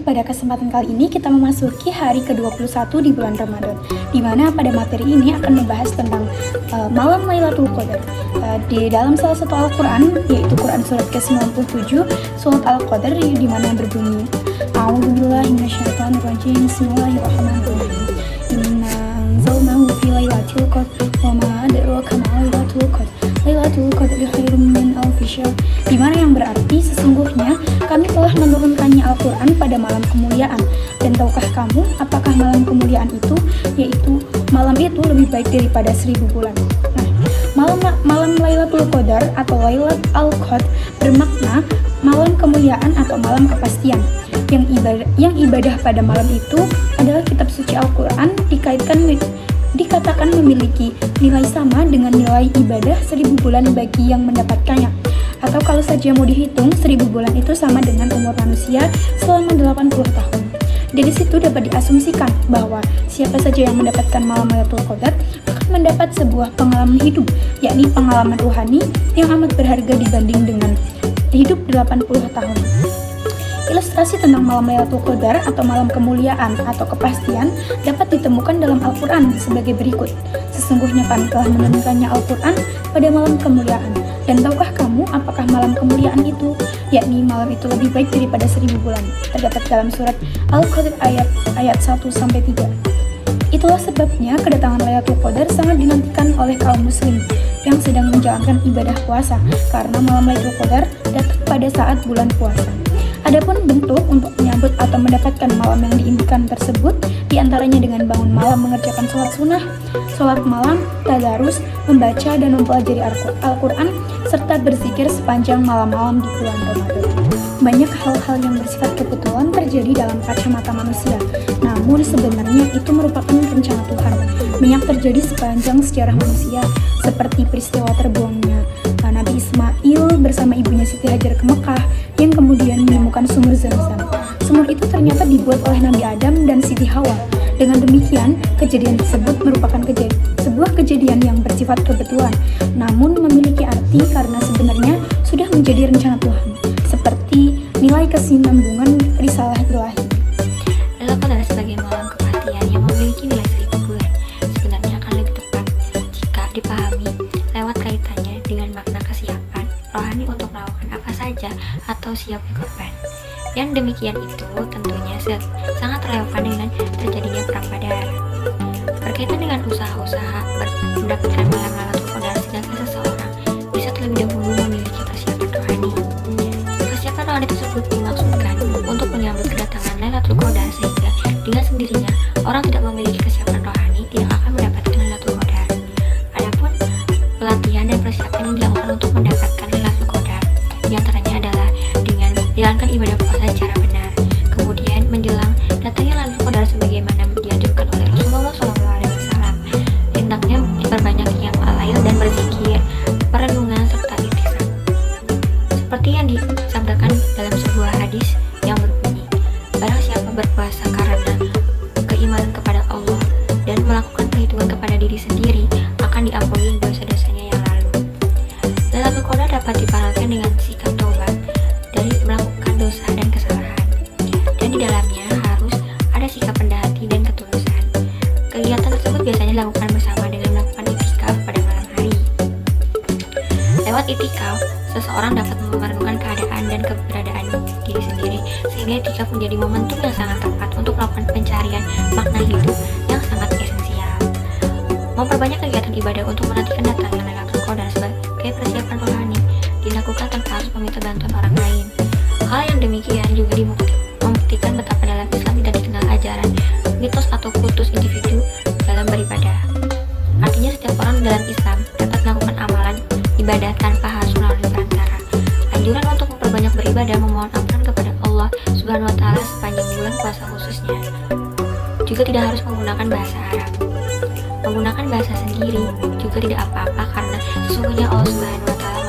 pada kesempatan kali ini kita memasuki hari ke-21 di bulan Ramadan, di mana pada materi ini akan membahas tentang malam Lailatul Qadar. Di dalam salah satu Al-Quran, yaitu Quran surat ke-97, surat Al-Qadar, di mana yang berbunyi A'udzubillahi minasyaitonirrajim, Bismillahirrahmanirrahim. Inna anzalnahu fi lailatul qadr wa ma adraka ma lailatul qadr. Lailatul Qadri khairum min alfi syahr, di mana yang berarti sesungguhnya kami telah menurunkannya Al-Quran pada malam kemuliaan. Dan tahukah kamu apakah malam kemuliaan itu? Yaitu malam itu lebih baik daripada 1000 bulan. Nah, malam Lailatul Qadar atau Lailat Al-Qadr bermakna malam kemuliaan atau malam kepastian. Yang ibadah pada malam itu adalah kitab suci Al-Quran dikatakan memiliki nilai sama dengan nilai ibadah 1000 bulan bagi yang mendapatkannya. Atau kalau saja mau dihitung, 1000 bulan itu sama dengan umur manusia selama 80 tahun. Dari situ dapat diasumsikan bahwa siapa saja yang mendapatkan malam Lailatul Qadar akan mendapat sebuah pengalaman hidup, yakni pengalaman rohani yang amat berharga dibanding dengan hidup 80 tahun. Ilustrasi tentang malam Lailatul Qadar atau malam kemuliaan atau kepastian dapat ditemukan dalam Al-Quran sebagai berikut. Sesungguhnya kami telah menurunkannya Al-Quran pada malam kemuliaan. Dan tahukah kamu apakah malam kemuliaan itu? Yakni malam itu lebih baik daripada 1000 bulan. Terdapat dalam surat Al-Qadr ayat 1-3. Itulah sebabnya kedatangan Lailatul Qadar sangat dinantikan oleh kaum muslim yang sedang menjalankan ibadah puasa, karena malam Lailatul Qadar datang pada saat bulan puasa. Adapun bentuk untuk menyambut atau mendapatkan malam yang diimpikan tersebut diantaranya dengan bangun malam mengerjakan sholat sunnah, sholat malam, tadarus, membaca dan mempelajari Al-Quran, serta berzikir sepanjang malam-malam di bulan Ramadan. Banyak hal-hal yang bersifat kebetulan terjadi dalam kacamata manusia, namun sebenarnya itu merupakan rencana Tuhan. Banyak terjadi sepanjang sejarah manusia, seperti peristiwa terbuangnya Nabi Ismail bersama ibunya Siti Hajar ke Mekah, yang kemudian menemukan sumur Zam-Zam. Sumur itu ternyata dibuat oleh Nabi Adam dan Siti Hawa. Dengan demikian, kejadian tersebut merupakan sebuah kejadian yang bersifat kebetulan, namun memiliki arti karena sebenarnya sudah menjadi rencana Tuhan, seperti nilai kesinambungan risalah ilahi. Lailatul Qadar sebagai malam kepastian yang memiliki nilai 1000 bulan sebenarnya akan lebih tepat jika dipahami lewat kaitannya dengan makna kesiapan rohani untuk melakukan apa saja atau siap berkorban. Yang demikian itu tentunya sangat relevan dengan terjadinya perang Badar. Berkaitan dengan usaha-usaha mendapatkan malam Lailatul Qadar, setidaknya seseorang bisa terlebih dahulu memiliki kesiapan rohani. Kesiapan rohani tersebut dimaksudkan untuk menyambut kedatangan Lailatul Qadar, sehingga dengan sendirinya orang tidak memiliki kesiapan rohani tidak akan mendapatkan Lailatul Qadar. Adapun pelatihan dan persiapan yang dilakukan untuk mendapatkan Lailatul Qadar diantaranya adalah dengan menjalankan ibadah puasa secara benar, kemudian menjelang datangnya Lailatul Qadar sebagaimana dianjurkan oleh Rasulullah SAW, hendaknya diperbanyak qiyam al-lail dan berzikir, perenungan serta ikhtisab. Seperti yang disabdakan dalam sebuah hadis yang berbunyi, barang siapa berpuasa karena keimanan kepada Allah dan melakukan perhitungan kepada diri sendiri, akan diampuni dosa-dosanya yang lalu. Lailatul Qadar dapat dipahalkan dengan sikap taubat dari melakukan dosa dan kesalahan, dan di dalamnya harus ada sikap rendah hati dan ketulusan. Kegiatan tersebut biasanya dilakukan bersama dengan melakukan itikaf pada malam hari. Lewat itikaf, seseorang dapat merenungkan keadaan dan keberadaan diri sendiri, sehingga itikaf menjadi momentum yang sangat tepat untuk melakukan pencarian makna hidup yang sangat esensial. Memperbanyak kegiatan ibadah untuk menantikan datangnya Lailatul Qadar sebagai persiapan rohani dilakukan tanpa harus meminta bantuan orang lain. Hal yang demikian juga membuktikan betapa dalam Islam tidak dikenal ajaran, mitos atau kultus individu dalam beribadah. Artinya setiap orang dalam Islam dapat melakukan amalan ibadah tanpa harus melalui perantara. Anjuran untuk memperbanyak beribadah memohon ampunan kepada Allah Subhanahu wa Ta'ala sepanjang bulan puasa khususnya. Juga tidak harus menggunakan bahasa Arab. Menggunakan bahasa sendiri juga tidak apa-apa, karena sesungguhnya Allah Subhanahu wa Ta'ala